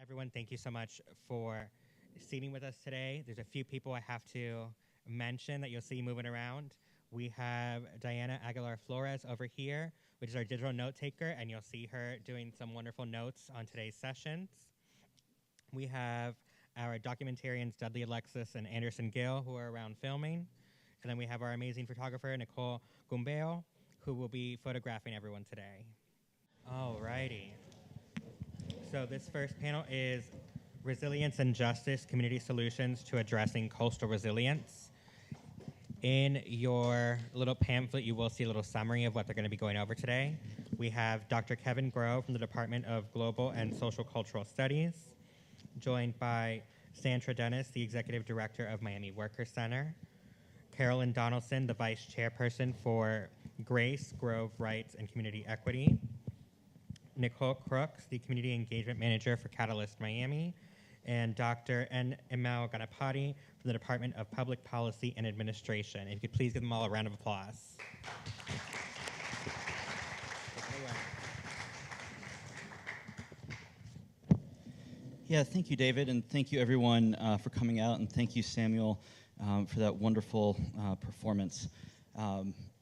Everyone, thank you so much for seating with us today. There's a few people I have to mention that you'll see moving around. We have Diana Aguilar Flores over here, which is our digital note taker, and you'll see her doing some wonderful notes on today's sessions. We have our documentarians, Dudley Alexis and Anderson Gill, who are around filming. And then we have our amazing photographer, Nicole Gumbeo, who will be photographing everyone today. All righty. So this first panel is Resilience and Justice, Community Solutions to Addressing Coastal Resilience. In your little pamphlet, you will see a little summary of what they're going to be going over today. We have Dr. Kevin Grove from the Department of Global and Social Cultural Studies, joined by Sandra Dennis, the Executive Director of Miami Worker Center, Carolyn Donaldson, the Vice Chairperson for Grace, Grove, Rights, and Community Equity, Nicole Crooks, the Community Engagement Manager for Catalyst Miami, and Dr. Emel Ganapati from the Department of Public Policy and Administration. And if you could please give them all a round of applause. Yeah, thank you, David, and thank you, everyone, for coming out, and thank you, Samuel, for that wonderful performance.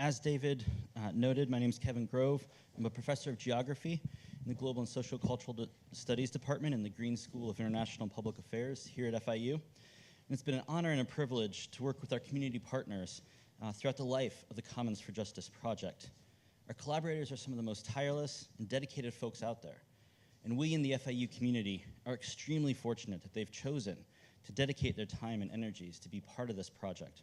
As David noted, my name is Kevin Grove. I'm a professor of geography in the Global and Social Cultural Studies Department in the Green School of International Public Affairs here at FIU. And it's been an honor and a privilege to work with our community partners throughout the life of the Commons for Justice project. Our collaborators are some of the most tireless and dedicated folks out there. And we in the FIU community are extremely fortunate that they've chosen to dedicate their time and energies to be part of this project.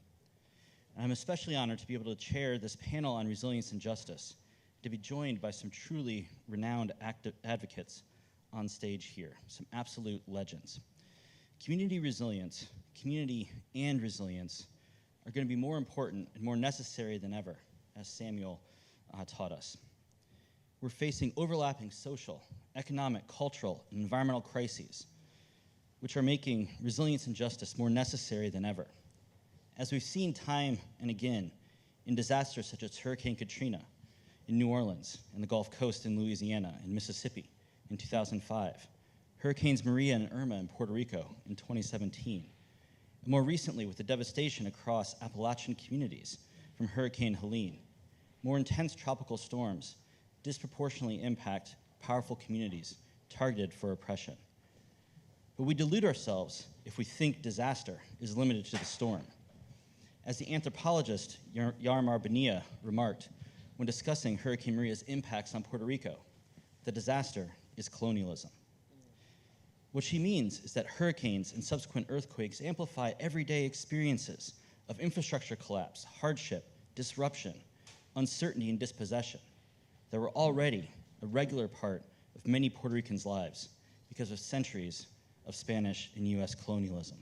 And I'm especially honored to be able to chair this panel on resilience and justice, to be joined by some truly renowned advocates on stage here, some absolute legends. Community resilience, community and resilience are going to be more important and more necessary than ever, as Samuel taught us. We're facing overlapping social, economic, cultural, and environmental crises, which are making resilience and justice more necessary than ever. As we've seen time and again in disasters such as Hurricane Katrina in New Orleans, and the Gulf Coast in Louisiana, and Mississippi in 2005, Hurricanes Maria and Irma in Puerto Rico in 2017, and more recently with the devastation across Appalachian communities from Hurricane Helene, more intense tropical storms disproportionately impact powerful communities targeted for oppression. But we delude ourselves if we think disaster is limited to the storm. As the anthropologist Yarmar Bonilla remarked when discussing Hurricane Maria's impacts on Puerto Rico, the disaster is colonialism. What she means is that hurricanes and subsequent earthquakes amplify everyday experiences of infrastructure collapse, hardship, disruption, uncertainty, and dispossession that were already a regular part of many Puerto Ricans' lives because of centuries of Spanish and US colonialism.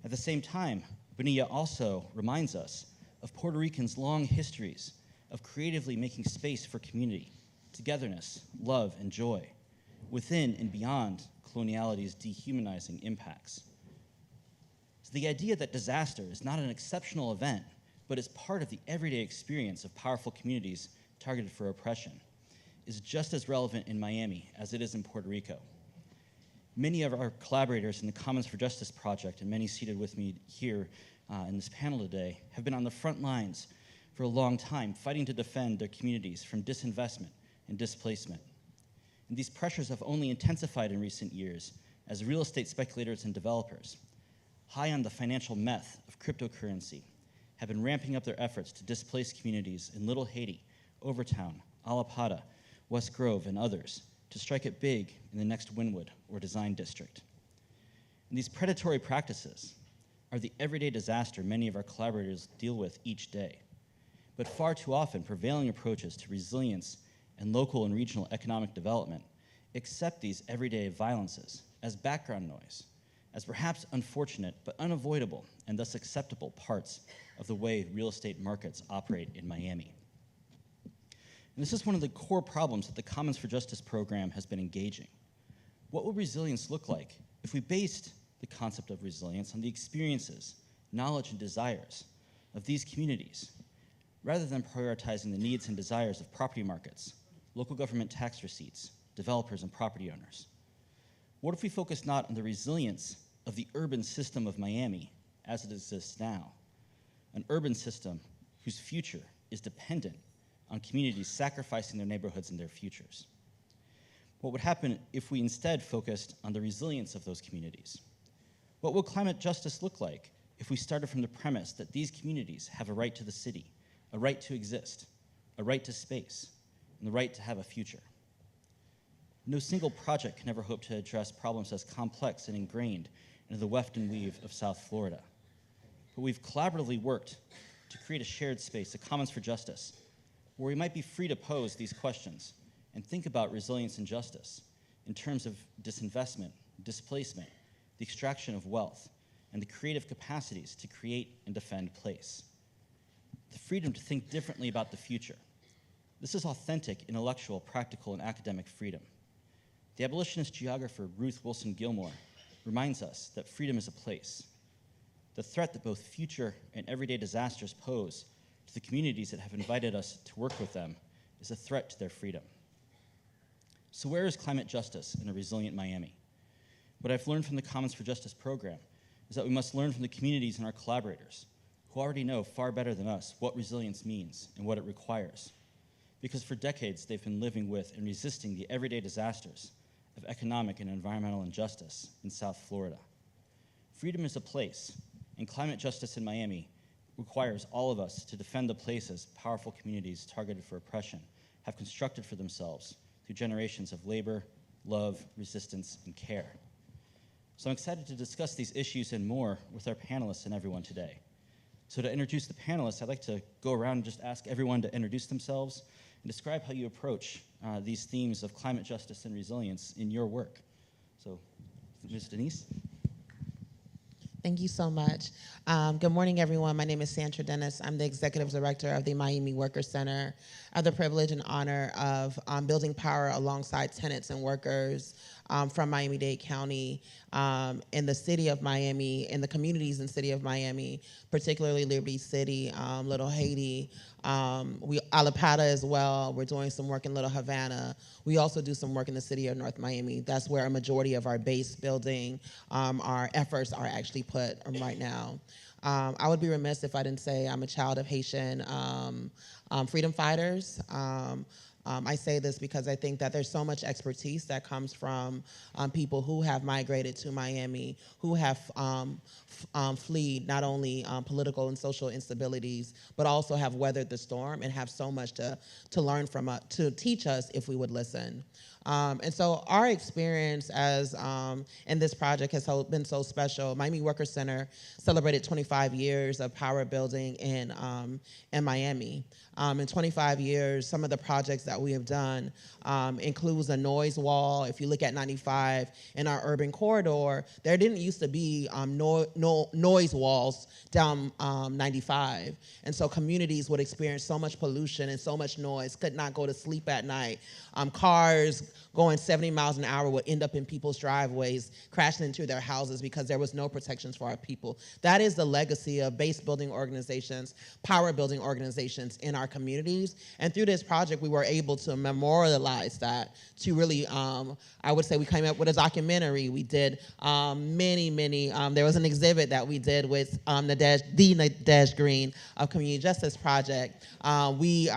At the same time, Bonilla also reminds us of Puerto Ricans' long histories of creatively making space for community, togetherness, love, and joy, within and beyond coloniality's dehumanizing impacts. So the idea that disaster is not an exceptional event, but is part of the everyday experience of powerful communities targeted for oppression, is just as relevant in Miami as it is in Puerto Rico. Many of our collaborators in the Commons for Justice project, and many seated with me here in this panel today, have been on the front lines for a long time, fighting to defend their communities from disinvestment and displacement. And these pressures have only intensified in recent years as real estate speculators and developers, high on the financial meth of cryptocurrency, have been ramping up their efforts to displace communities in Little Haiti, Overtown, Alapata, West Grove, and others to strike it big in the next Wynwood or Design District. And these predatory practices are the everyday disaster many of our collaborators deal with each day. But far too often, prevailing approaches to resilience and local and regional economic development accept these everyday violences as background noise, as perhaps unfortunate but unavoidable and thus acceptable parts of the way real estate markets operate in Miami. And this is one of the core problems that the Commons for Justice program has been engaging. What would resilience look like if we based the concept of resilience on the experiences, knowledge, and desires of these communities, rather than prioritizing the needs and desires of property markets, local government tax receipts, developers, and property owners? What if we focus not on the resilience of the urban system of Miami as it exists now, an urban system whose future is dependent on communities sacrificing their neighborhoods and their futures? What would happen if we instead focused on the resilience of those communities? What would climate justice look like if we started from the premise that these communities have a right to the city, a right to exist, a right to space, and the right to have a future? No single project can ever hope to address problems as complex and ingrained into the weft and weave of South Florida. But we've collaboratively worked to create a shared space, a commons for justice, where we might be free to pose these questions and think about resilience and justice in terms of disinvestment, displacement, the extraction of wealth, and the creative capacities to create and defend place. The freedom to think differently about the future. This is authentic, intellectual, practical, and academic freedom. The abolitionist geographer Ruth Wilson Gilmore reminds us that freedom is a place. The threat that both future and everyday disasters pose to the communities that have invited us to work with them is a threat to their freedom. So where is climate justice in a resilient Miami? What I've learned from the Commons for Justice program is that we must learn from the communities and our collaborators who already know far better than us what resilience means and what it requires. Because for decades, they've been living with and resisting the everyday disasters of economic and environmental injustice in South Florida. Freedom is a place, and climate justice in Miami requires all of us to defend the places powerful communities targeted for oppression have constructed for themselves through generations of labor, love, resistance, and care. So I'm excited to discuss these issues and more with our panelists and everyone today. So to introduce the panelists, I'd like to go around and just ask everyone to introduce themselves and describe how you approach these themes of climate justice and resilience in your work. So, Ms. Denise. Thank you so much. Good morning, everyone. My name is Sandra Dennis. I'm the Executive Director of the Miami Worker Center. I have the privilege and honor of building power alongside tenants and workers from Miami-Dade County in the city of Miami, in the communities in the city of Miami, particularly Liberty City, Little Haiti, Alapata as well. We're doing some work in Little Havana. We also do some work in the city of North Miami. That's where a majority of our base building, our efforts are actually put right now. I would be remiss if I didn't say I'm a child of Haitian freedom fighters. I say this because I think that there's so much expertise that comes from people who have migrated to Miami, who have fled not only political and social instabilities, but also have weathered the storm and have so much to learn from, to teach us if we would listen. And so our experience as in this project has been so special. Miami Worker Center celebrated 25 years of power building in Miami. In 25 years, some of the projects that we have done includes a noise wall. If you look at 95 in our urban corridor, there didn't used to be noise walls down 95. And so communities would experience so much pollution and so much noise, could not go to sleep at night. Cars going 70 miles an hour would end up in people's driveways, crashing into their houses because there was no protections for our people. That is the legacy of base building organizations, power building organizations in our communities. And through this project, we were able to memorialize that, to really, I would say we came up with a documentary. We did many, there was an exhibit that we did with Nadesh Green of Community Justice Project. We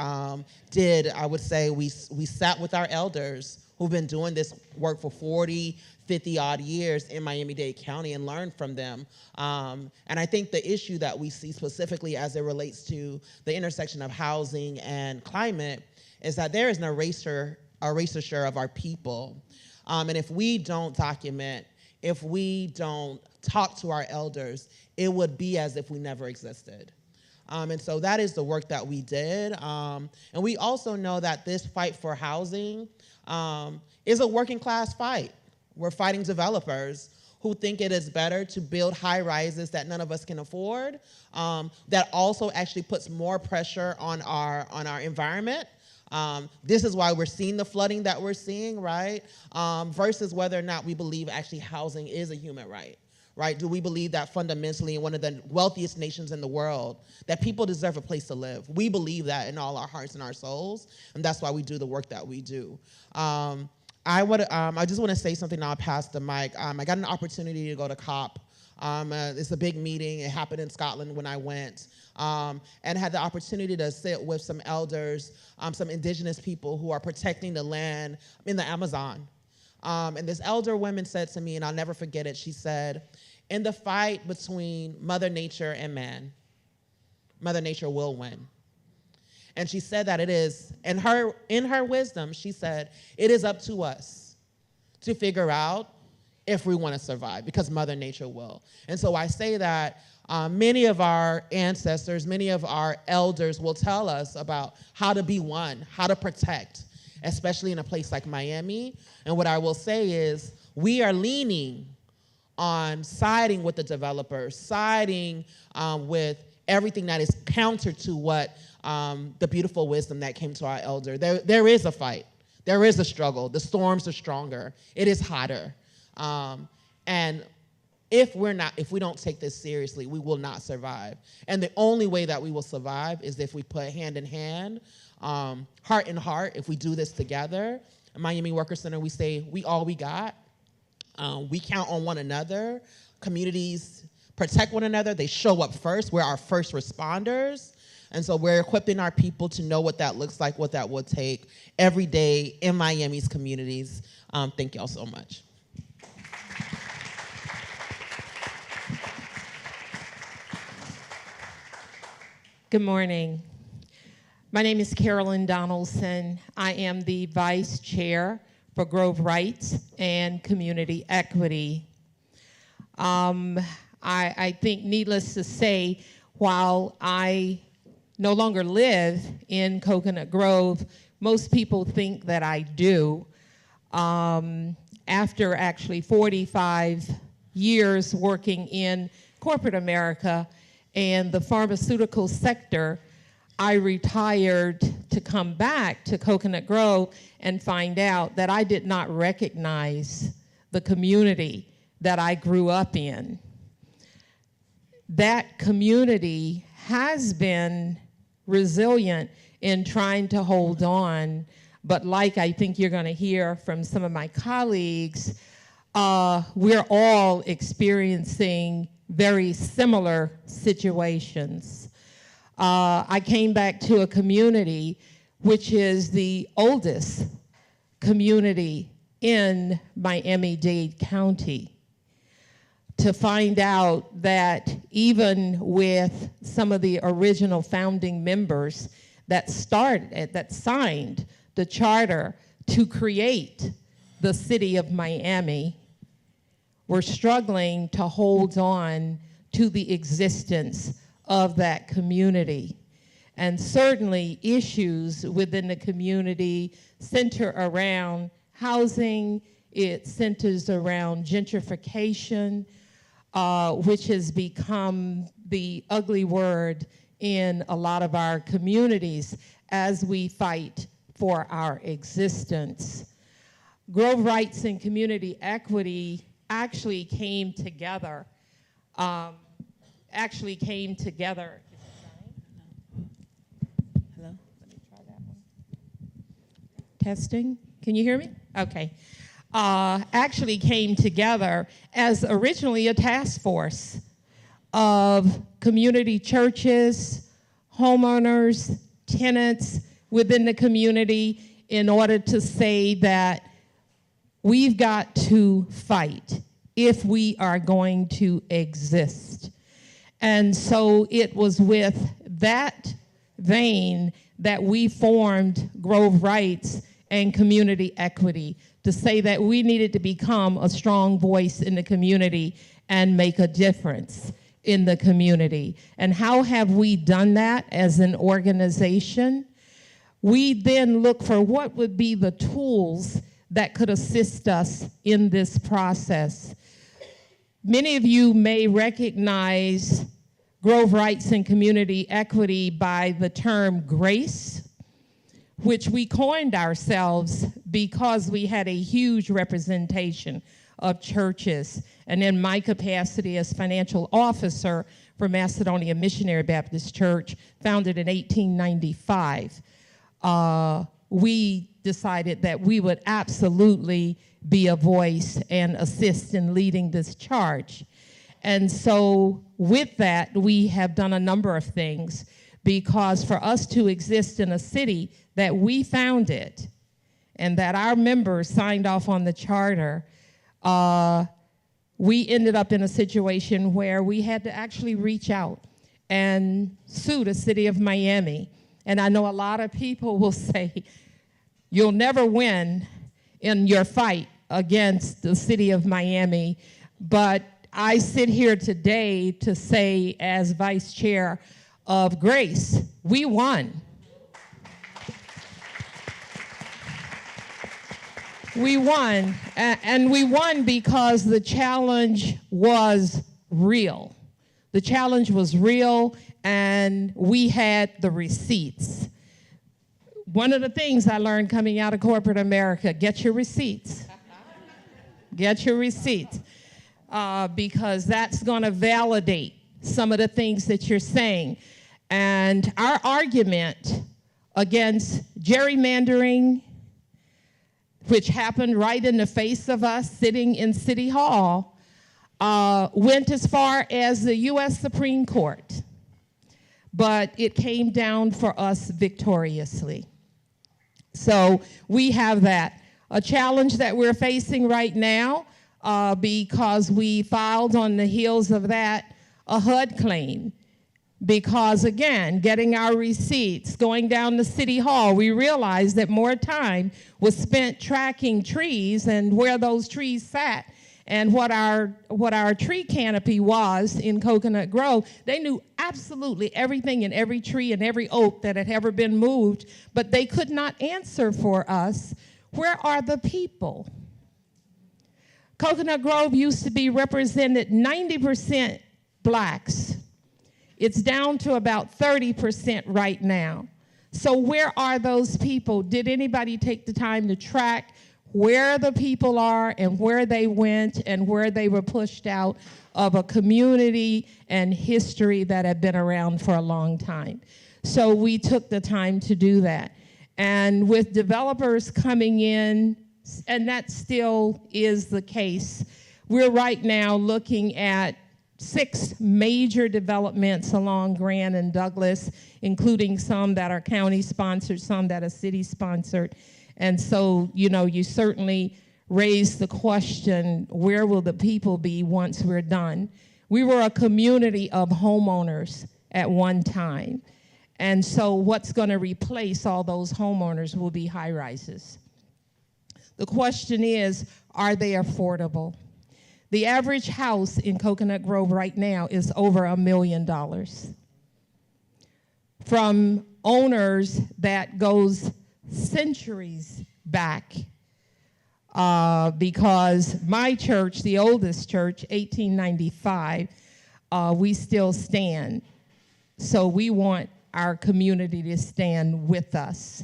did, I would say, we sat with our elders who've been doing this work for 40, 50 odd years in Miami-Dade County and learned from them. And I think the issue that we see specifically as it relates to the intersection of housing and climate is that there is an erasure of our people. And if we don't document, if we don't talk to our elders, it would be as if we never existed. And so that is the work that we did. And we also know that this fight for housing is a working class fight. We're fighting developers who think it is better to build high rises that none of us can afford, that also actually puts more pressure on our environment. This is why we're seeing the flooding that we're seeing, right? Versus whether or not we believe actually housing is a human right. Right? Do we believe that fundamentally in one of the wealthiest nations in the world, that people deserve a place to live? We believe that in all our hearts and our souls, and that's why we do the work that we do. I just want to say something, and I'll pass the mic. I got an opportunity to go to COP. It's a big meeting. It happened in Scotland when I went, and had the opportunity to sit with some elders, some indigenous people who are protecting the land in the Amazon. And this elder woman said to me, and I'll never forget it, she said, in the fight between Mother Nature and man, Mother Nature will win. And she said that it is, in her wisdom, she said, it is up to us to figure out if we want to survive, because Mother Nature will. And so I say that many of our ancestors, many of our elders will tell us about how to be one, how to protect, especially in a place like Miami. And what I will say is, we are leaning on siding with the developers, siding with everything that is counter to what the beautiful wisdom that came to our elder. There is a fight. There is a struggle. The storms are stronger. It is hotter. And if we don't take this seriously, we will not survive. And the only way that we will survive is if we put hand in hand, heart in heart. If we do this together, at Miami Worker Center, we say, we all we got. We count on one another. Communities protect one another. They show up first. We're our first responders. And so we're equipping our people to know what that looks like, what that will take every day in Miami's communities. Thank y'all so much. Good morning. My name is Carolyn Donaldson. I am the Vice Chair for Grove Rights and Community Equity. I think, needless to say, while I no longer live in Coconut Grove, most people think that I do. After actually 45 years working in corporate America and the pharmaceutical sector, I retired to come back to Coconut Grove and find out that I did not recognize the community that I grew up in. That community has been resilient in trying to hold on, but like I think you're going to hear from some of my colleagues, we're all experiencing very similar situations. I came back to a community which is the oldest community in Miami-Dade County, to find out that even with some of the original founding members that signed the charter to create the city of Miami, we're struggling to hold on to the existence of that community. And certainly issues within the community center around housing, it centers around gentrification, which has become the ugly word in a lot of our communities as we fight for our existence. Grove Rights and Community Equity actually came together. Hello? Let me try that one. Testing, can you hear me? Okay. Actually came together as originally a task force of community churches, homeowners, tenants within the community in order to say that we've got to fight if we are going to exist. And so it was with that vein that we formed Grove Rights and Community Equity, to say that we needed to become a strong voice in the community and make a difference in the community. And how have we done that as an organization? We then look for what would be the tools that could assist us in this process. Many of you may recognize Grove Rights and Community Equity by the term GRACE, which we coined ourselves because we had a huge representation of churches. And in my capacity as financial officer for Macedonia Missionary Baptist Church, founded in 1895, we decided that we would absolutely be a voice and assist in leading this charge. And so with that, we have done a number of things, because for us to exist in a city that we founded and that our members signed off on the charter, we ended up in a situation where we had to actually reach out and sue the city of Miami. And I know a lot of people will say, you'll never win in your fight against the city of Miami, but I sit here today to say, as vice chair of Grace, we won. We won, and we won because the challenge was real. The challenge was real, and we had the receipts. One of the things I learned coming out of corporate America, get your receipts. Get your receipts, because that's going to validate some of the things that you're saying. And our argument against gerrymandering, which happened right in the face of us sitting in City Hall, went as far as the U.S. Supreme Court. But it came down for us victoriously. So we have that. A challenge that we're facing right now, because we filed on the heels of that a HUD claim. Because again, getting our receipts, going down to City Hall, we realized that more time was spent tracking trees and where those trees sat and what our tree canopy was in Coconut Grove. They knew absolutely everything in every tree and every oak that had ever been moved, but they could not answer for us, where are the people? Coconut Grove used to be represented 90% blacks. It's down to about 30% right now. So where are those people? Did anybody take the time to track where the people are and where they went and where they were pushed out of a community and history that had been around for a long time? So we took the time to do that. And with developers coming in, and that still is the case, we're right now looking at 6 major developments along Grand and Douglas, including some that are county-sponsored, some that are city-sponsored. And so, you know, you certainly raise the question, where will the people be once we're done? We were a community of homeowners at one time. And so what's going to replace all those homeowners will be high-rises. The question is, are they affordable? The average house in Coconut Grove right now is over $1 million. From owners that goes centuries back, because my church, the oldest church, 1895, we still stand. So we want our community to stand with us.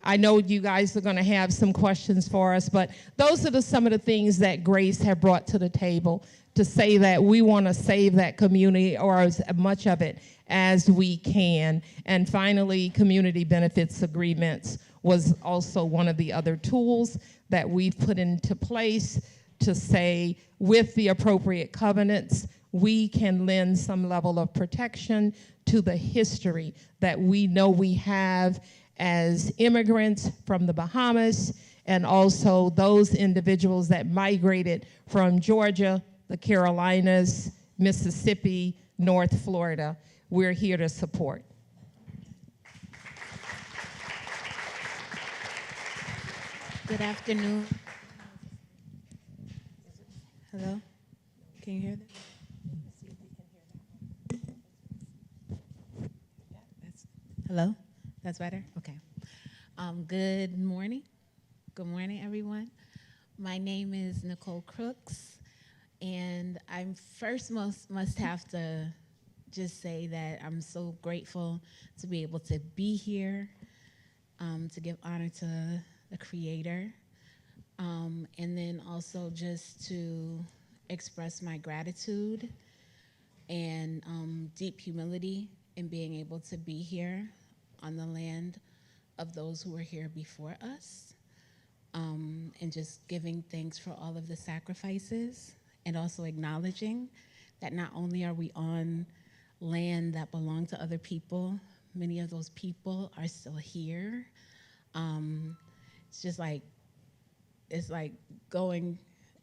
I know you guys are going to have some questions for us, but those are some of the things that Grace have brought to the table to say that we want to save that community, or as much of it as we can. And finally, community benefits agreements was also one of the other tools that we've put into place to say, with the appropriate covenants, we can lend some level of protection to the history that we know we have as immigrants from the Bahamas, and also those individuals that migrated from Georgia, the Carolinas, Mississippi, North Florida. We're here to support. Good afternoon. Hello? Can you hear that? Hello? That's better? Okay. Good morning. Good morning, everyone. My name is Nicole Crooks, and I'm first must have to just say that I'm so grateful to be able to be here, to give honor to the Creator, and then also just to express my gratitude and deep humility in being able to be here on the land of those who were here before us, and just giving thanks for all of the sacrifices, and also acknowledging that not only are we on land that belonged to other people, many of those people are still here. It's just like, it's like going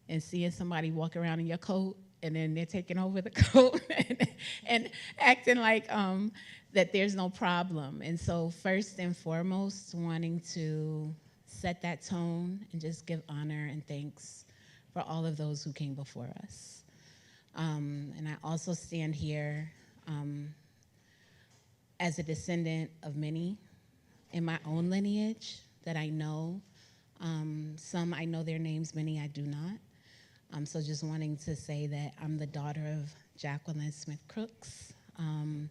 and seeing somebody walk around in your coat, and then they're taking over the coat and acting like that there's no problem. And so first and foremost, wanting to set that tone and just give honor and thanks for all of those who came before us. And I also stand here as a descendant of many in my own lineage that I know. Some I know their names, many I do not. So just wanting to say that I'm the daughter of Jacqueline Smith Crooks, and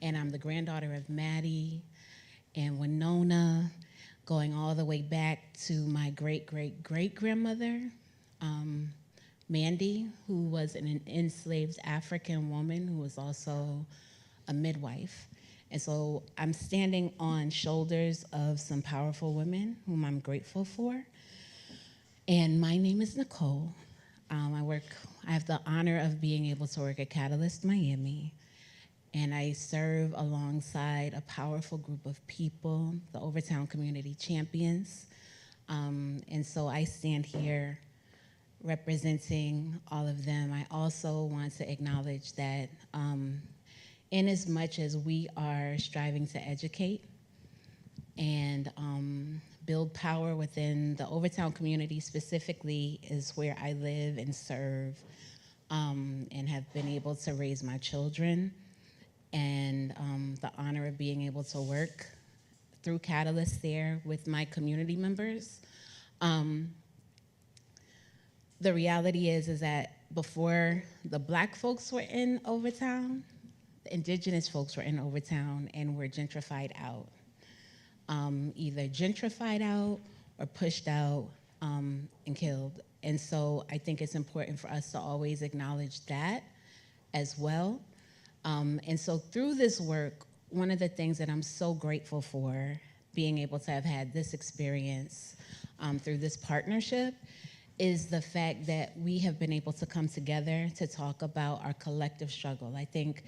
I'm the granddaughter of Maddie and Winona, going all the way back to my great-great-great-grandmother, Mandy, who was an enslaved African woman who was also a midwife. And so I'm standing on shoulders of some powerful women whom I'm grateful for. And my name is Nicole. I have the honor of being able to work at Catalyst Miami. And I serve alongside a powerful group of people, the Overtown Community Champions. And so I stand here representing all of them. I also want to acknowledge that in as much as we are striving to educate and build power within the Overtown community specifically is where I live and serve, and have been able to raise my children, and the honor of being able to work through Catalyst there with my community members. The reality is that before the Black folks were in Overtown, the indigenous folks were in Overtown and were gentrified out. Either gentrified out or pushed out and killed. And so I think it's important for us to always acknowledge that as well. And so through this work, one of the things that I'm so grateful for, being able to have had this experience through this partnership, is the fact that we have been able to come together to talk about our collective struggle. I think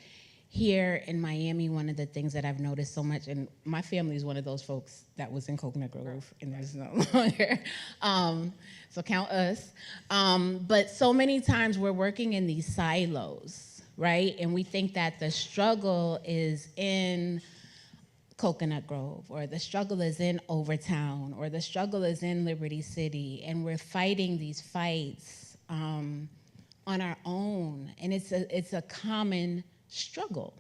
here in Miami, one of the things that I've noticed so much, and my family is one of those folks that was in Coconut Grove, and there's no longer, so count us. But so many times we're working in these silos, right? And we think that the struggle is in Coconut Grove, or the struggle is in Overtown, or the struggle is in Liberty City, and we're fighting these fights on our own, and it's a common struggle.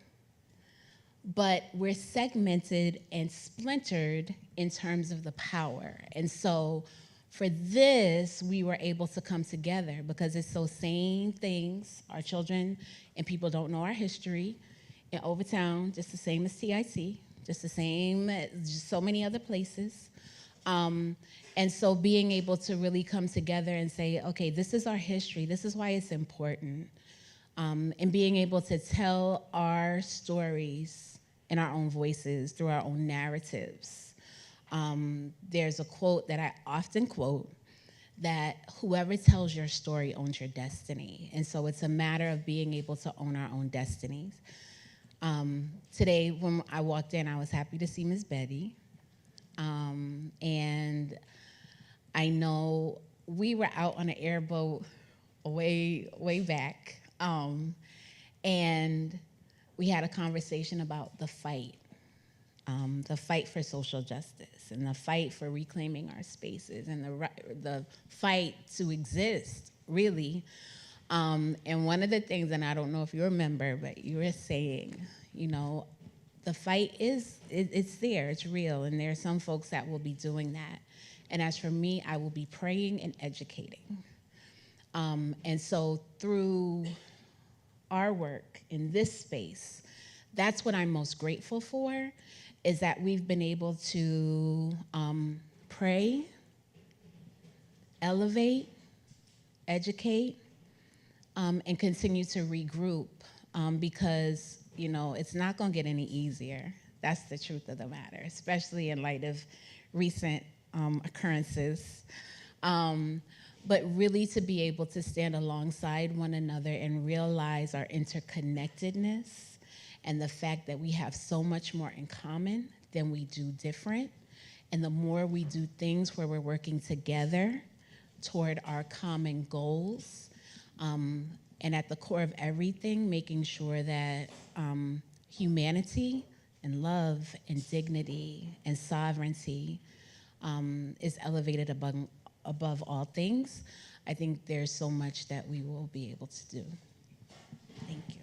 But we're segmented and splintered in terms of the power. And so for this, we were able to come together because it's those same things. Our children and people don't know our history in Overtown, just the same as TIC, just the same as just so many other places. And so being able to really come together and say, okay, this is our history, this is why it's important. And being able to tell our stories in our own voices, through our own narratives. There's a quote that I often quote, that whoever tells your story owns your destiny. And so it's a matter of being able to own our own destinies. Today, when I walked in, I was happy to see Ms. Betty. And I know we were out on an airboat way back. And we had a conversation about the fight for social justice, and the fight for reclaiming our spaces, and the fight to exist, really. And one of the things, and I don't know if you remember, but you were saying, you know, the fight it's there, it's real, and there are some folks that will be doing that. And as for me, I will be praying and educating. And so through our work in this space, that's what I'm most grateful for, is that we've been able to pray, elevate, educate, and continue to regroup, because, you know, it's not gonna get any easier. That's the truth of the matter, especially in light of recent occurrences. But really to be able to stand alongside one another and realize our interconnectedness and the fact that we have so much more in common than we do different. And the more we do things where we're working together toward our common goals, and at the core of everything, making sure that humanity and love and dignity and sovereignty is elevated above all things, I think there's so much that we will be able to do. Thank you.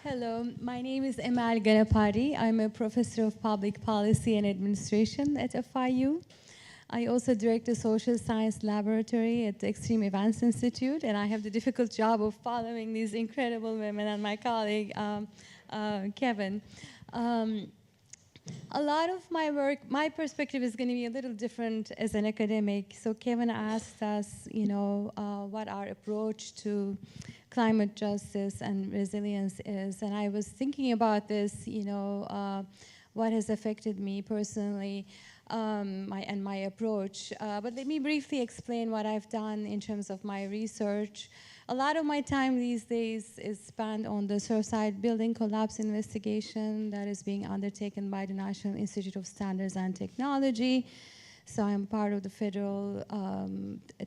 Hello, my name is Emel Ganapari. I'm a professor of public policy and administration at FIU. I also direct the social science laboratory at the Extreme Events Institute, and I have the difficult job of following these incredible women and my colleague, Kevin. A lot of my work, my perspective is going to be a little different as an academic. So Kevin asked us, what our approach to climate justice and resilience is. And I was thinking about this, what has affected me personally, my approach. But let me briefly explain what I've done in terms of my research. A lot of my time these days is spent on the Surfside building collapse investigation that is being undertaken by the National Institute of Standards and Technology. So I'm part of the federal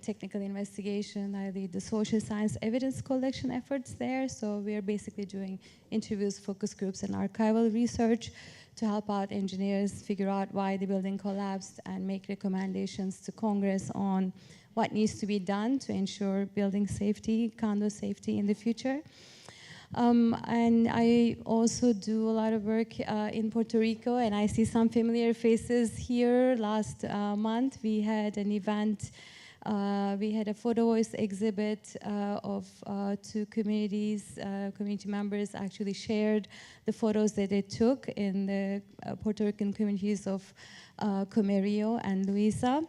technical investigation. I lead the social science evidence collection efforts there. So we're basically doing interviews, focus groups, and archival research to help out engineers figure out why the building collapsed and make recommendations to Congress on what needs to be done to ensure building safety, condo safety in the future. And I also do a lot of work in Puerto Rico, and I see some familiar faces here. Last month, we had an event. We had a photo voice exhibit of two communities. Community members actually shared the photos that they took in the Puerto Rican communities of Comerío and Luisa.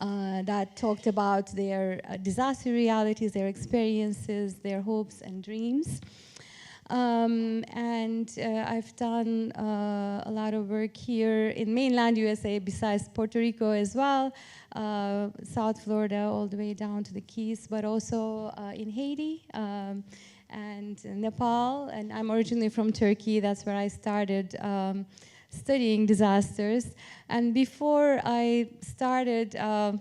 That talked about their disaster realities, their experiences, their hopes and dreams. And I've done a lot of work here in mainland USA besides Puerto Rico as well, South Florida all the way down to the Keys, but also in Haiti and Nepal. And I'm originally from Turkey. That's where I started studying disasters. And before I started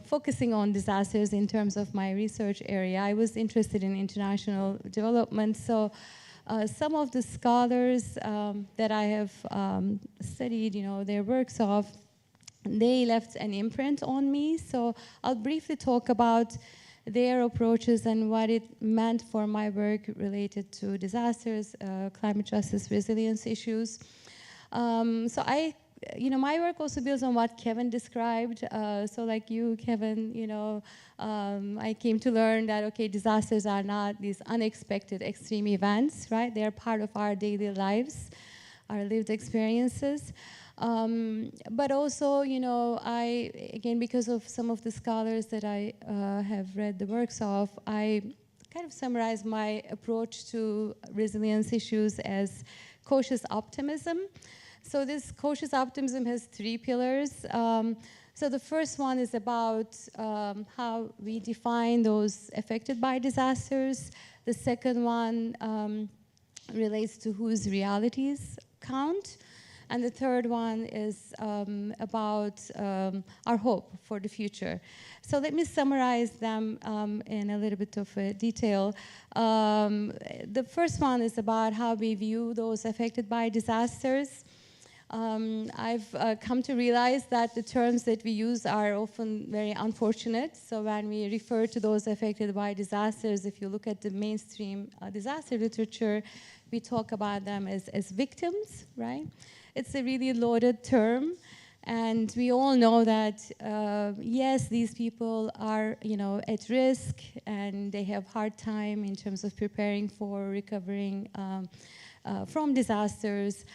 focusing on disasters in terms of my research area, I was interested in international development. So some of the scholars that I have studied, their works of, they left an imprint on me. So I'll briefly talk about their approaches and what it meant for my work related to disasters, climate justice, resilience issues. So my work also builds on what Kevin described. So like you, Kevin, I came to learn that, okay, disasters are not these unexpected extreme events, right? They are part of our daily lives, our lived experiences. But also, again, because of some of the scholars that I have read the works of, I kind of summarize my approach to resilience issues as cautious optimism. So this cautious optimism has three pillars. So the first one is about how we define those affected by disasters. The second one relates to whose realities count. And the third one is about our hope for the future. So let me summarize them in a little bit of detail. The first one is about how we view those affected by disasters. I've come to realize that the terms that we use are often very unfortunate. So when we refer to those affected by disasters, if you look at the mainstream disaster literature, we talk about them as victims, right? It's a really loaded term. And we all know that, yes, these people are, at risk, and they have hard time in terms of preparing for recovering from disasters.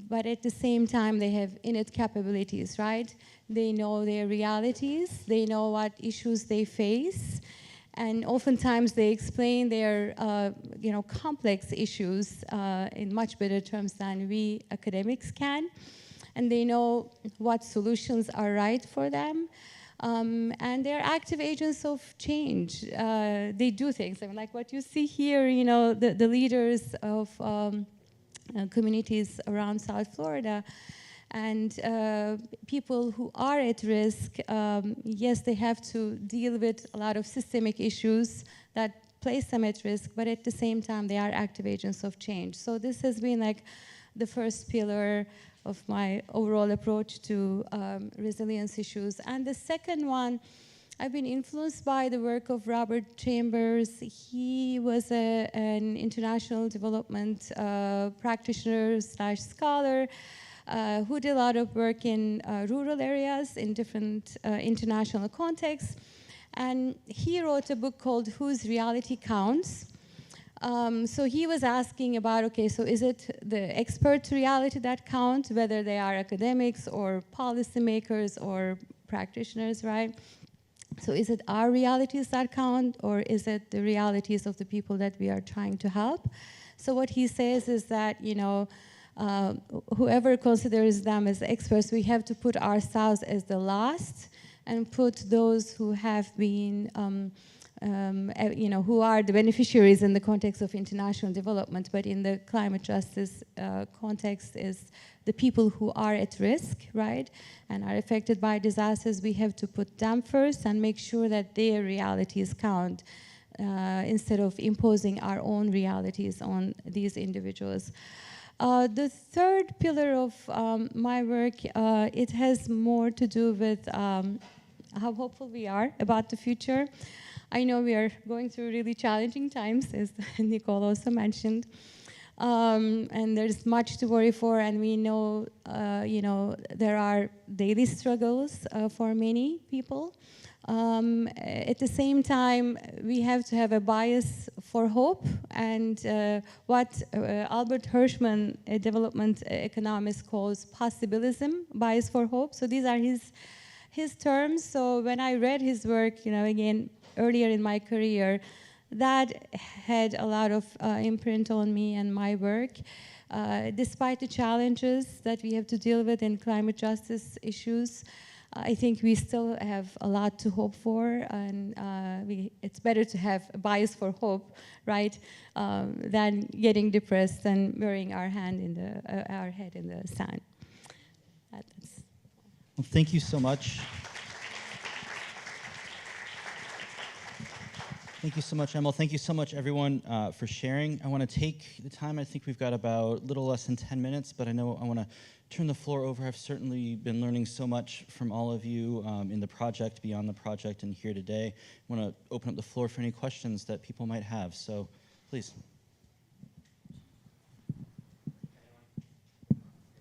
But at the same time, they have innate capabilities, right? They know their realities. They know what issues they face. And oftentimes they explain their complex issues in much better terms than we academics can. And they know what solutions are right for them. And they're active agents of change. They do things. I mean, like what you see here, the leaders of communities around South Florida, and people who are at risk, yes, they have to deal with a lot of systemic issues that place them at risk, but at the same time, they are active agents of change. So this has been like the first pillar of my overall approach to resilience issues. And the second one, I've been influenced by the work of Robert Chambers. He was an international development practitioner / scholar who did a lot of work in rural areas in different international contexts. And he wrote a book called Whose Reality Counts? So he was asking about, okay, so is it the expert reality that count, whether they are academics or policymakers or practitioners, right? So is it our realities that count, or is it the realities of the people that we are trying to help? So what he says is that, whoever considers them as experts, we have to put ourselves as the last and put those who have been who are the beneficiaries in the context of international development, but in the climate justice context is the people who are at risk, right, and are affected by disasters. We have to put them first and make sure that their realities count instead of imposing our own realities on these individuals. The third pillar of my work, it has more to do with how hopeful we are about the future. I know we are going through really challenging times, as Nicole also mentioned, and there's much to worry for, and we know, there are daily struggles for many people. At the same time, we have to have a bias for hope, and what Albert Hirschman, a development economist, calls possibilism, bias for hope. So these are his terms. So when I read his work, again, earlier in my career, that had a lot of imprint on me and my work. Despite the challenges that we have to deal with in climate justice issues, I think we still have a lot to hope for, and it's better to have a bias for hope, right, than getting depressed and burying our head in the sand. Well, thank you so much. Thank you so much, Emil. Thank you so much, everyone, for sharing. I want to take the time. I think we've got about a little less than 10 minutes, but I know I want to turn the floor over. I've certainly been learning so much from all of you in the project, beyond the project, and here today. I want to open up the floor for any questions that people might have. So, please. If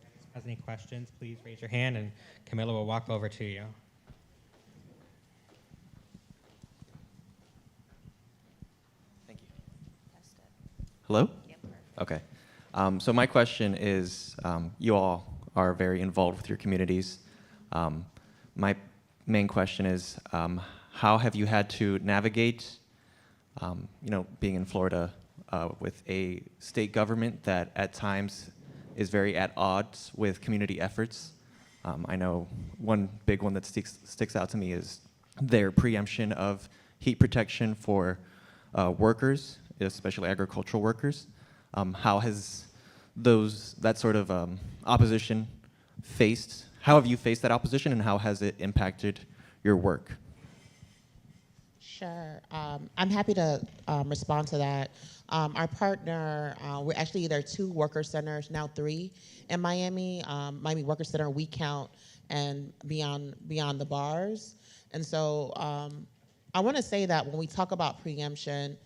anyone has any questions, please raise your hand, and Camilla will walk over to you. Hello? Yep. Okay. So my question is, you all are very involved with your communities. My main question is, how have you had to navigate, being in Florida with a state government that at times is very at odds with community efforts? I know one big one that sticks out to me is their preemption of heat protection for workers, especially agricultural workers. How has that sort of opposition how have you faced that opposition, and how has it impacted your work? Sure. I'm happy to respond to that. Our partner, we're actually, there are 2 worker centers, now 3 in Miami. Miami Worker Center, We Count, and Beyond the Bars. And so I want to say that when we talk about preemption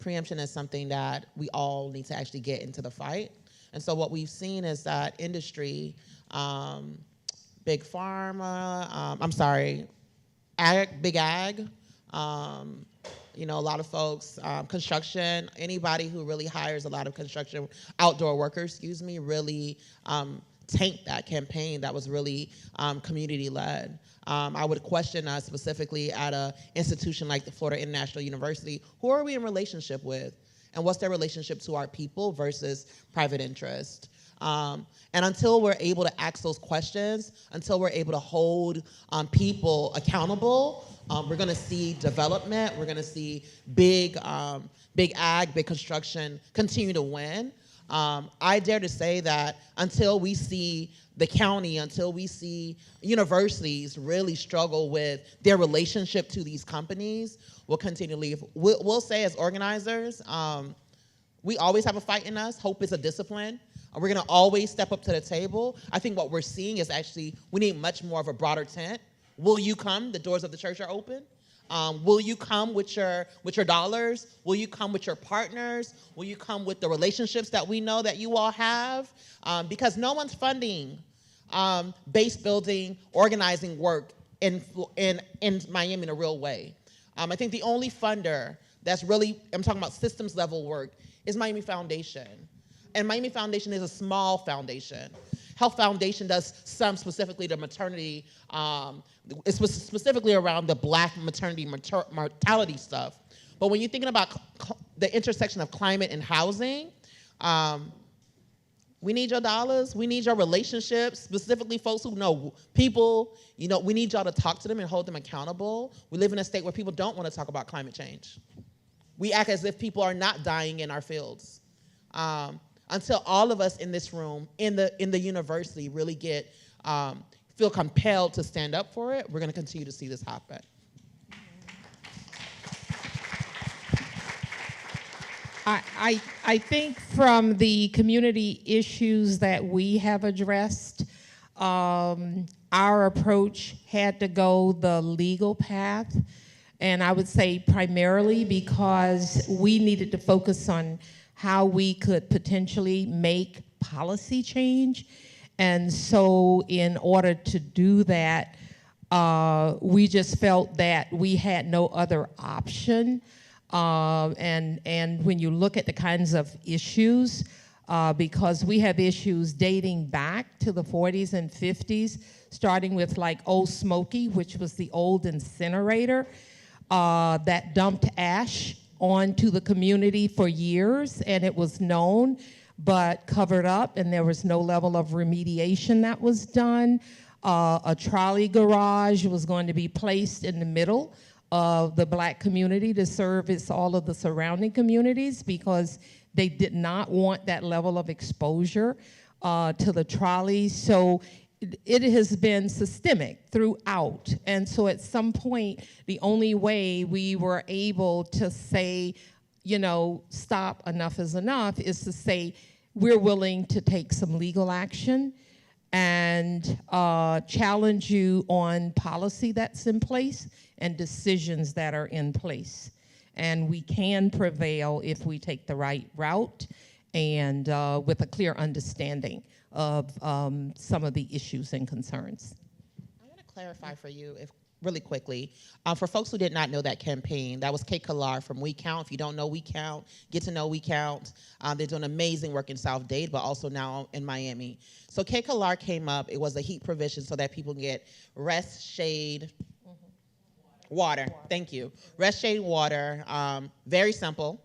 is something that we all need to actually get into the fight. And so what we've seen is that industry, big pharma, big ag, a lot of folks, construction, anybody who really hires a lot of outdoor workers, really taint that campaign that was really community-led. I would question us specifically at an institution like the Florida International University, who are we in relationship with? And what's their relationship to our people versus private interest? And until we're able to ask those questions, until we're able to hold people accountable, we're gonna see development, we're gonna see big ag, big construction continue to win. I dare to say that until we see the county, until we see universities really struggle with their relationship to these companies, we'll continue to leave. We'll say as organizers, we always have a fight in us. Hope is a discipline. We're gonna always step up to the table. I think what we're seeing is actually, we need much more of a broader tent. Will you come? The doors of the church are open. Will you come with your dollars? Will you come with your partners? Will you come with the relationships that we know that you all have? Because no one's funding base building, organizing work in Miami in a real way. I think the only funder that's really, I'm talking about systems level work, is Miami Foundation. And Miami Foundation is a small foundation. Health Foundation does some specifically to maternity, it's specifically around the Black maternity mortality stuff. But when you're thinking about the intersection of climate and housing, we need your dollars, we need your relationships, specifically folks who know people, we need y'all to talk to them and hold them accountable. We live in a state where people don't want to talk about climate change. We act as if people are not dying in our fields. Until all of us in this room, in the university, really feel compelled to stand up for it, we're gonna continue to see this happen. I think from the community issues that we have addressed, our approach had to go the legal path. And I would say primarily because we needed to focus on how we could potentially make policy change. And so in order to do that, we just felt that we had no other option. And when you look at the kinds of issues, because we have issues dating back to the 40s and 50s, starting with like Old Smoky, which was the old incinerator that dumped ash onto the community for years, and it was known but covered up, and there was no level of remediation that was done. A trolley garage was going to be placed in the middle of the Black community to service all of the surrounding communities because they did not want that level of exposure to the trolleys. So it has been systemic throughout. And so at some point, the only way we were able to say, stop, enough is enough, is to say, we're willing to take some legal action and challenge you on policy that's in place and decisions that are in place. And we can prevail if we take the right route and with a clear understanding of some of the issues and concerns. I want to clarify for you, really quickly, for folks who did not know that campaign, that was Kate Killar from We Count. If you don't know We Count, get to know We Count. They're doing amazing work in South Dade, but also now in Miami. So Kate Killar came up, it was a heat provision so that people can get rest, shade, water. Thank you. Rest, shade, water, very simple,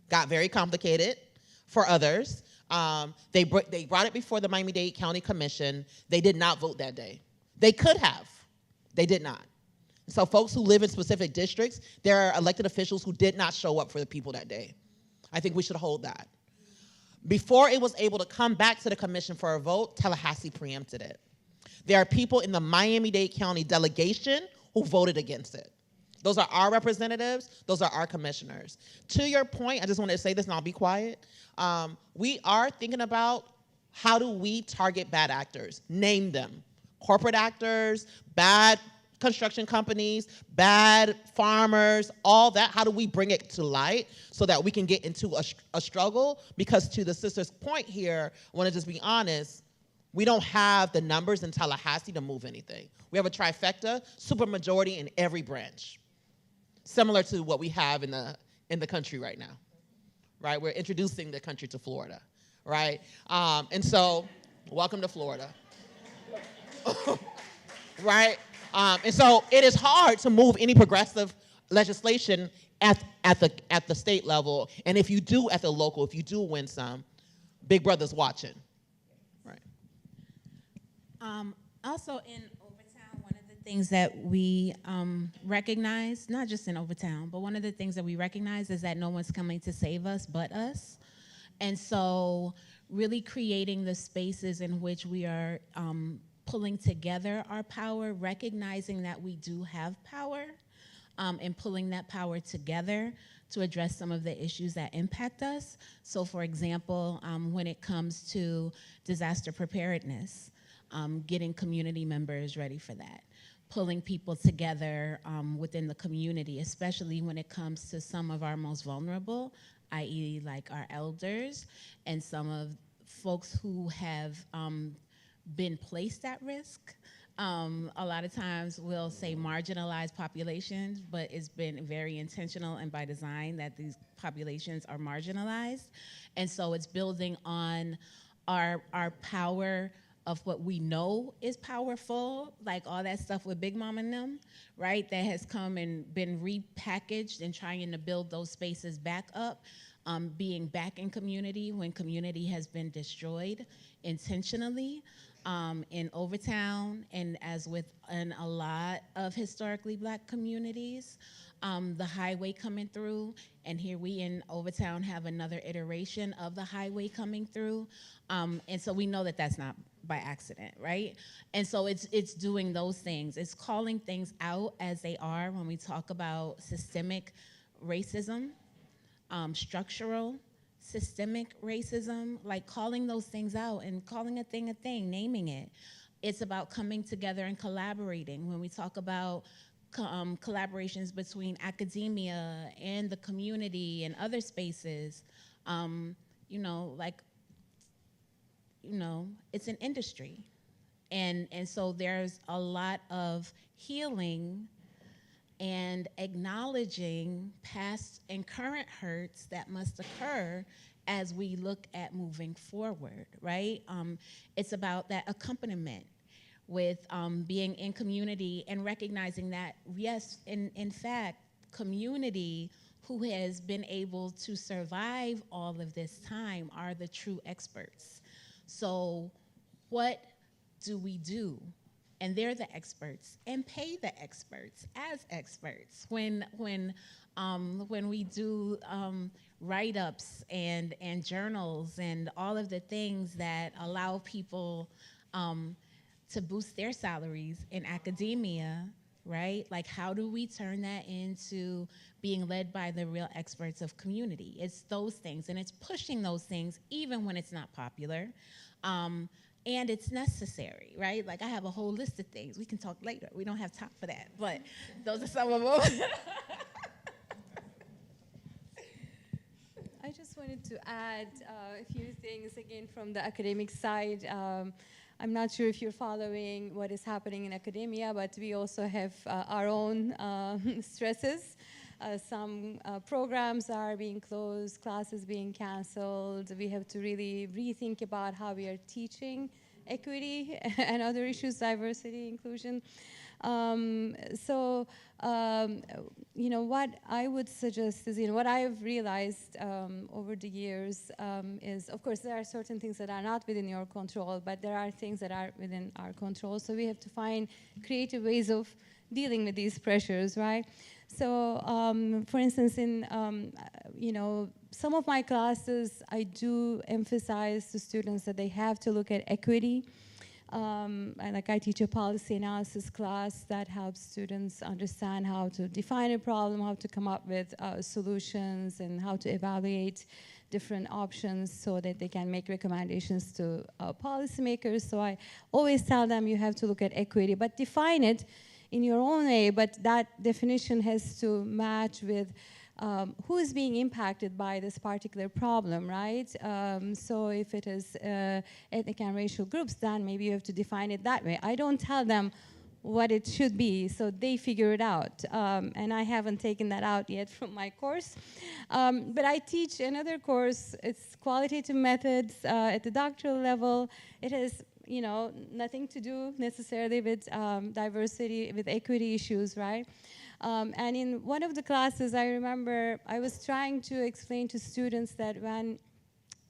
got very complicated for others. They brought it before the Miami-Dade County Commission. They did not vote that day. They could have. They did not. So folks who live in specific districts, there are elected officials who did not show up for the people that day. I think we should hold that. Before it was able to come back to the commission for a vote, Tallahassee preempted it. There are people in the Miami-Dade County delegation who voted against it. Those are our representatives. Those are our commissioners. To your point, I just wanted to say this and I'll be quiet. We are thinking about how do we target bad actors, name them. Corporate actors, bad construction companies, bad farmers, all that. How do we bring it to light so that we can get into a struggle? Because to the sister's point here, I want to just be honest, we don't have the numbers in Tallahassee to move anything. We have a trifecta, supermajority in every branch, similar to what we have in the country right now, right? We're introducing the country to Florida, right? And so Welcome to Florida. Right? And so it is hard to move any progressive legislation at the state level. And if you do at the local, if you do win some, Big Brother's watching. Right. Also in Overtown, one of the things that we recognize, not just in Overtown, but one of the things that we recognize is that no one's coming to save us but us. And so really creating the spaces in which we are pulling together our power, recognizing that we do have power, and pulling that power together to address some of the issues that impact us. So for example, when it comes to disaster preparedness, getting community members ready for that, pulling people together within the community, especially when it comes to some of our most vulnerable, i.e. like our elders and some of folks who have been placed at risk. A lot of times we'll say marginalized populations, but it's been very intentional and by design that these populations are marginalized. And so it's building on our power of what we know is powerful, like all that stuff with Big Mom and them, right? That has come and been repackaged and trying to build those spaces back up, being back in community when community has been destroyed intentionally. In Overtown and as in a lot of historically Black communities, the highway coming through, and here we in Overtown have another iteration of the highway coming through, and so we know that that's not by accident, right? And so it's doing those things. It's calling things out as they are when we talk about systemic racism, structural, systemic racism, like calling those things out and calling a thing, naming it. It's about coming together and collaborating. When we talk about collaborations between academia and the community and other spaces, it's an industry. And so there's a lot of healing and acknowledging past and current hurts that must occur as we look at moving forward, right? It's about that accompaniment with being in community and recognizing that, yes, in fact, community who has been able to survive all of this time are the true experts. So what do we do? And they're the experts, and pay the experts as experts. When we do write-ups and journals and all of the things that allow people to boost their salaries in academia, right? Like, how do we turn that into being led by the real experts of community? It's those things, and it's pushing those things even when it's not popular. And it's necessary, right? Like, I have a whole list of things. We can talk later. We don't have time for that, but those are some of them. I just wanted to add a few things, again, from the academic side. I'm not sure if you're following what is happening in academia, but we also have our own stresses. Some programs are being closed, classes being canceled. We have to really rethink about how we are teaching equity and other issues, diversity, inclusion. What I would suggest is, what I've realized over the years is, of course, there are certain things that are not within your control, but there are things that are within our control. So we have to find creative ways of dealing with these pressures, right? So, for instance, in some of my classes, I do emphasize to students that they have to look at equity. And like, I teach a policy analysis class that helps students understand how to define a problem, how to come up with solutions, and how to evaluate different options so that they can make recommendations to policymakers. So I always tell them you have to look at equity, but define it in your own way, but that definition has to match with who is being impacted by this particular problem, right? So if it is ethnic and racial groups, then maybe you have to define it that way. I don't tell them what it should be, so they figure it out. And I haven't taken that out yet from my course. But I teach another course. It's qualitative methods at the doctoral level. It has, you know, nothing to do necessarily with diversity, with equity issues, right? And in one of the classes, I remember I was trying to explain to students that when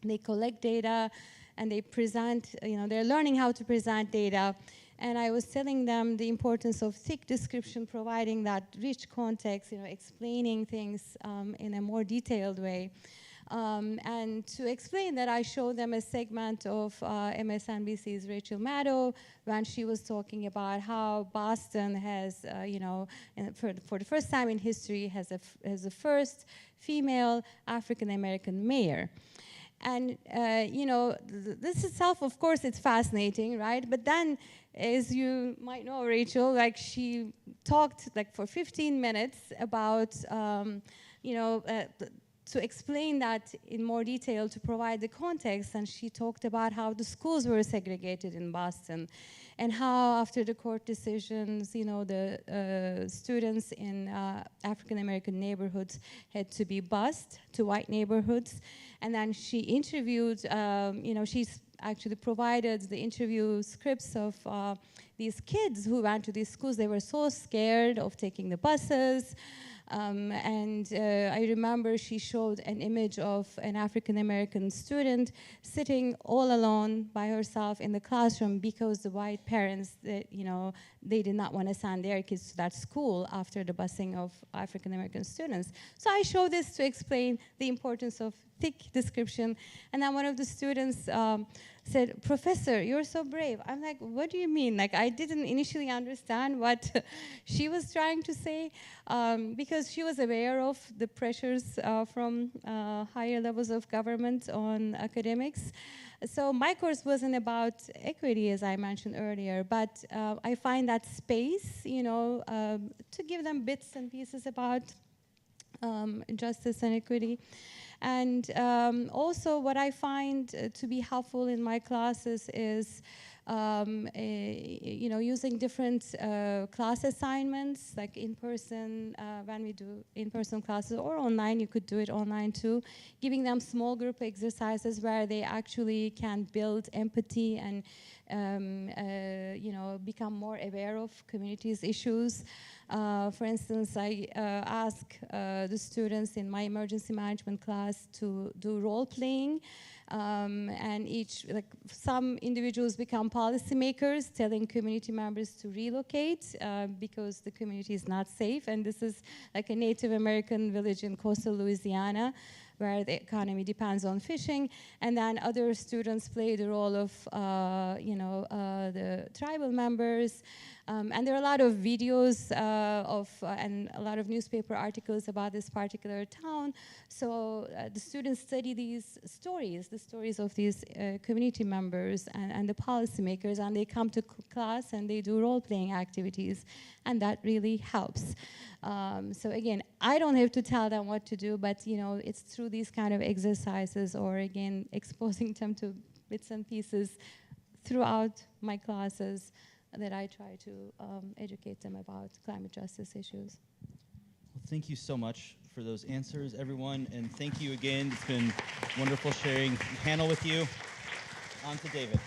they collect data and they present, you know, they're learning how to present data. And I was telling them the importance of thick description, providing that rich context, you know, explaining things in a more detailed way. And to explain that, I showed them a segment of MSNBC's Rachel Maddow when she was talking about how Boston has, you know, for the first time in history, has the first female African-American mayor. And, you know, this itself, of course, it's fascinating, right? But then, as you might know, Rachel, like, she talked, like, for 15 minutes about, you know, to explain that in more detail, to provide the context, and she talked about how the schools were segregated in Boston, and how after the court decisions, you know, the students in African-American neighborhoods had to be bused to white neighborhoods. And then she interviewed, you know, she's actually provided the interview scripts of these kids who went to these schools. They were so scared of taking the buses. And I remember she showed an image of an African-American student sitting all alone by herself in the classroom because the white parents, you know, they did not want to send their kids to that school after the busing of African-American students. So I showed this to explain the importance of thick description. And then one of the students said, "Professor, you're so brave." I'm like, "What do you mean?" Like, I didn't initially understand what she was trying to say, because she was aware of the pressures from higher levels of government on academics. So my course wasn't about equity, as I mentioned earlier, but I find that space, you know, to give them bits and pieces about justice and equity. And also what I find to be helpful in my classes is you know, using different class assignments, like in person, when we do in-person classes, or online, you could do it online too, giving them small group exercises where they actually can build empathy and you know, become more aware of communities' issues. For instance, I ask the students in my emergency management class to do role playing, and like some individuals become policymakers, telling community members to relocate because the community is not safe. And this is like a Native American village in coastal Louisiana, where the economy depends on fishing. And then other students play the role of, you know, the tribal members. And there are a lot of videos and a lot of newspaper articles about this particular town. So the students study these stories, the stories of these community members and the policymakers, and they come to class and they do role-playing activities, and that really helps. So again, I don't have to tell them what to do, but you know, it's through these kind of exercises, or again, exposing them to bits and pieces throughout my classes, that I try to educate them about climate justice issues. Well, thank you so much for those answers, everyone, and thank you again. It's been wonderful sharing the panel with you. On to David.